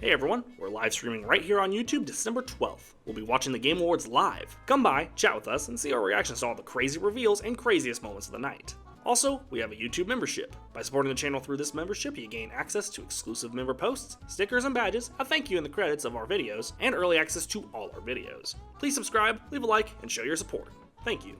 Hey everyone, we're live streaming right here on YouTube December 12th. We'll be watching the Game Awards live. Come by, chat with us, and see our reactions to all the crazy reveals and craziest moments of the night. Also, we have a YouTube membership. By supporting the channel through this membership, you gain access to exclusive member posts, stickers and badges, a thank you in the credits of our videos, and early access to all our videos. Please subscribe, leave a like, and show your support. Thank you.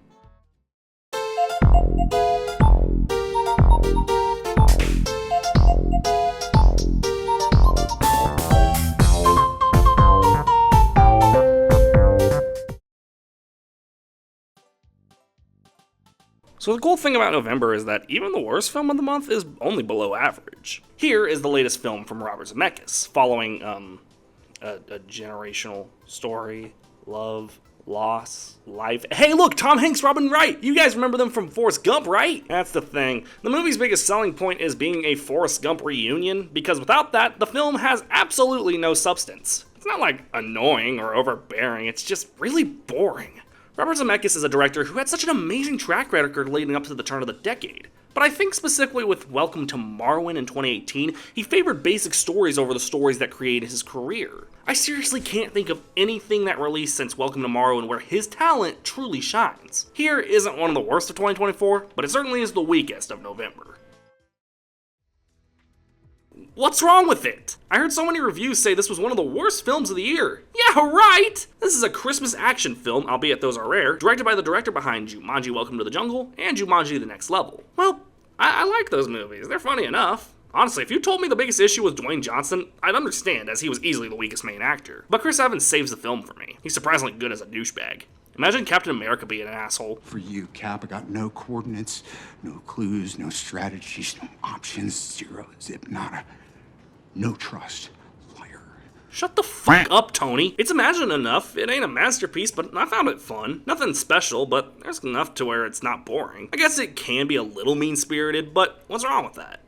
So the cool thing about November is that even the worst film of the month is only below average. Here is the latest film from Robert Zemeckis, following a generational story, love, loss, life. Hey look, Tom Hanks, Robin Wright! You guys remember them from Forrest Gump, right? That's the thing. The movie's biggest selling point is being a Forrest Gump reunion, because without that, the film has absolutely no substance. It's not like annoying or overbearing, it's just really boring. Robert Zemeckis is a director who had such an amazing track record leading up to the turn of the decade. But I think specifically with Welcome to Marwen in 2018, he favored basic stories over the stories that created his career. I seriously can't think of anything that released since Welcome to Marwen where his talent truly shines. Here isn't one of the worst of 2024, but it certainly is the weakest of November. What's wrong with it? I heard so many reviews say this was one of the worst films of the year. Yeah, right! This is a Christmas action film, albeit those are rare, directed by the director behind Jumanji Welcome to the Jungle and Jumanji The Next Level. Well, I like those movies. They're funny enough. Honestly, if you told me the biggest issue was Dwayne Johnson, I'd understand, as he was easily the weakest main actor. But Chris Evans saves the film for me. He's surprisingly good as a douchebag. Imagine Captain America being an asshole. For you, Cap, I got no coordinates, no clues, no strategies, no options, zero, zip, nada. No trust. Liar. Shut the fuck up, Tony. It's imagined enough. It ain't a masterpiece, but I found it fun. Nothing special, but there's enough to where it's not boring. I guess it can be a little mean-spirited, but what's wrong with that?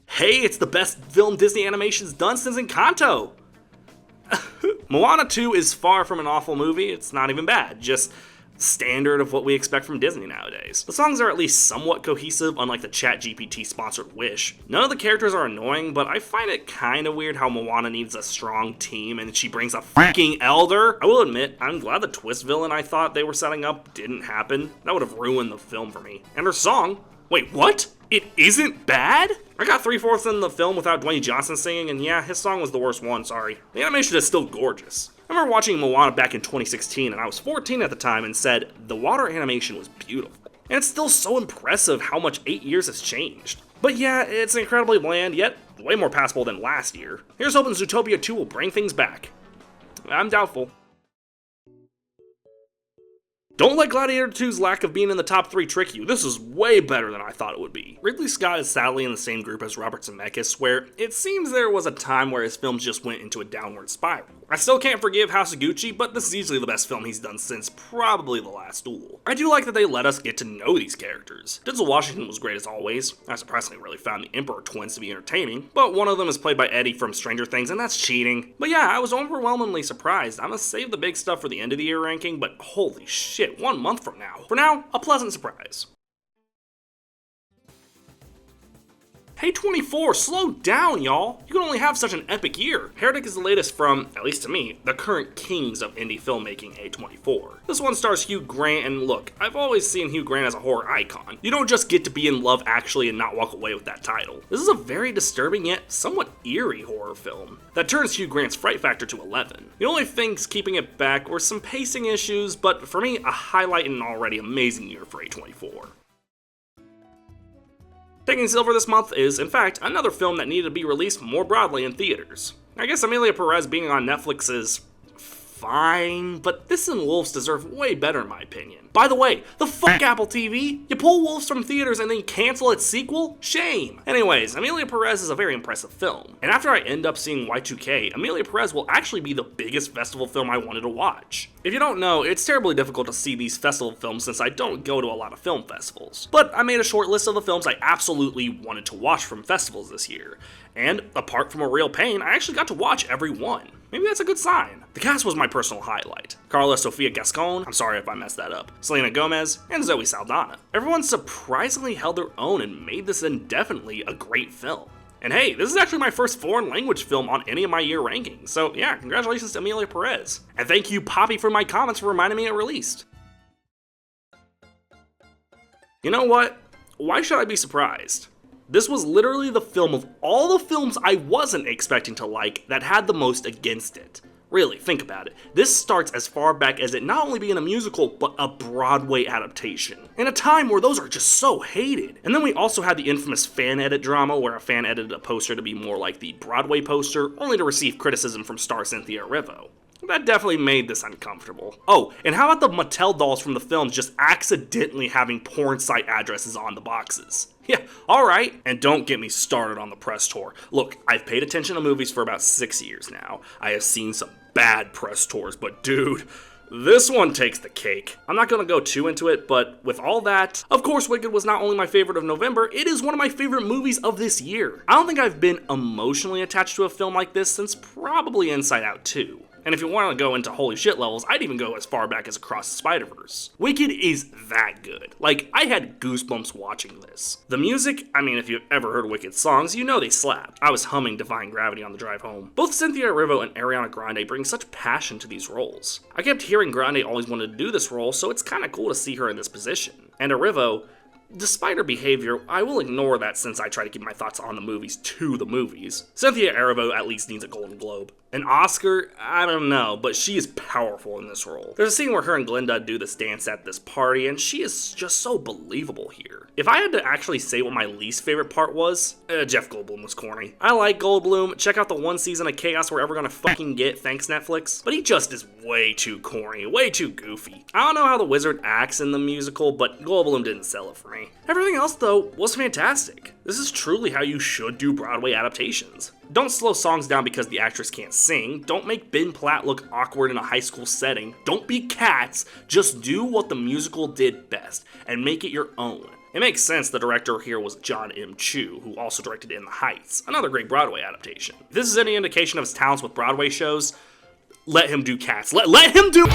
Hey, it's the best film Disney Animation's done since Encanto! Moana 2 is far from an awful movie. It's not even bad. Just standard of what we expect from Disney nowadays. The songs are at least somewhat cohesive, unlike the ChatGPT sponsored Wish. None of the characters are annoying, but I find it kinda weird how Moana needs a strong team and she brings a fucking elder. I will admit, I'm glad the twist villain I thought they were setting up didn't happen. That would have ruined the film for me. And her song, wait, what? It isn't bad? I got 3/4 in the film without Dwayne Johnson singing, and yeah, his song was the worst one, sorry. The animation is still gorgeous. I remember watching Moana back in 2016, and I was 14 at the time, and said, the water animation was beautiful. And it's still so impressive how much 8 years has changed. But yeah, it's incredibly bland, yet way more passable than last year. Here's hoping Zootopia 2 will bring things back. I'm doubtful. Don't let Gladiator 2's lack of being in the top 3 trick you. This is way better than I thought it would be. Ridley Scott is sadly in the same group as Robert Zemeckis, where it seems there was a time where his films just went into a downward spiral. I still can't forgive House of Gucci, but this is easily the best film he's done since probably The Last Duel. I do like that they let us get to know these characters. Denzel Washington was great as always. I surprisingly really found the Emperor twins to be entertaining, but one of them is played by Eddie from Stranger Things, and that's cheating. But yeah, I was overwhelmingly surprised. I'm gonna save the big stuff for the end of the year ranking, but holy shit, 1 month from now. For now, a pleasant surprise. Hey 24, slow down, y'all! You can only have such an epic year. Heretic is the latest from, at least to me, the current kings of indie filmmaking, A24. This one stars Hugh Grant, and look, I've always seen Hugh Grant as a horror icon. You don't just get to be in Love Actually and not walk away with that title. This is a very disturbing yet somewhat eerie horror film that turns Hugh Grant's fright factor to 11. The only things keeping it back were some pacing issues, but for me, a highlight in an already amazing year for A24. Taking silver this month is, in fact, another film that needed to be released more broadly in theaters. I guess Amelia Perez being on Netflix is fine, but this and Wolves deserve way better in my opinion. By the way, the fuck Apple TV? You pull Wolves from theaters and then you cancel its sequel? Shame! Anyways, Amelia Perez is a very impressive film, and after I end up seeing Y2K, Amelia Perez will actually be the biggest festival film I wanted to watch. If you don't know, it's terribly difficult to see these festival films since I don't go to a lot of film festivals. But I made a short list of the films I absolutely wanted to watch from festivals this year, and apart from A Real Pain, I actually got to watch every one. Maybe that's a good sign. The cast was my personal highlight. Carla Sofia Gascon, I'm sorry if I messed that up, Selena Gomez, and Zoe Saldana. Everyone surprisingly held their own and made this indefinitely a great film. And hey, this is actually my first foreign language film on any of my year rankings, so yeah, congratulations to Emilia Perez. And thank you, Poppy, for my comments for reminding me it released. You know what? Why should I be surprised? This was literally the film of all the films I wasn't expecting to like that had the most against it. Really, think about it. This starts as far back as it not only being a musical, but a Broadway adaptation. In a time where those are just so hated. And then we also had the infamous fan edit drama where a fan edited a poster to be more like the Broadway poster, only to receive criticism from star Cynthia Erivo. That definitely made this uncomfortable. Oh, and how about the Mattel dolls from the films just accidentally having porn site addresses on the boxes? Yeah, alright. And don't get me started on the press tour. Look, I've paid attention to movies for about 6 years now. I have seen some bad press tours, but dude, this one takes the cake. I'm not gonna go too into it, but with all that, of course Wicked was not only my favorite of November, it is one of my favorite movies of this year. I don't think I've been emotionally attached to a film like this since probably Inside Out 2. And if you want to go into holy shit levels, I'd even go as far back as Across the Spider-Verse. Wicked is that good. Like, I had goosebumps watching this. The music, I mean, if you've ever heard Wicked songs, you know they slap. I was humming Defying Gravity on the drive home. Both Cynthia Erivo and Ariana Grande bring such passion to these roles. I kept hearing Grande always wanted to do this role, so it's kinda cool to see her in this position. And Erivo, despite her behavior, I will ignore that since I try to keep my thoughts on the movies to the movies. Cynthia Erivo at least needs a Golden Globe. An Oscar? I don't know, but she is powerful in this role. There's a scene where her and Glinda do this dance at this party, and she is just so believable here. If I had to actually say what my least favorite part was, Jeff Goldblum was corny. I like Goldblum, check out the one season of Chaos we're ever gonna fucking get, thanks Netflix, but he just is way too corny, way too goofy. I don't know how the wizard acts in the musical, but Goldblum didn't sell it for me. Everything else, though, was fantastic. This is truly how you should do Broadway adaptations. Don't slow songs down because the actress can't sing. Don't make Ben Platt look awkward in a high school setting. Don't be Cats. Just do what the musical did best and make it your own. It makes sense the director here was John M. Chu, who also directed In the Heights, another great Broadway adaptation. If this is any indication of his talents with Broadway shows, let him do Cats. Let him do...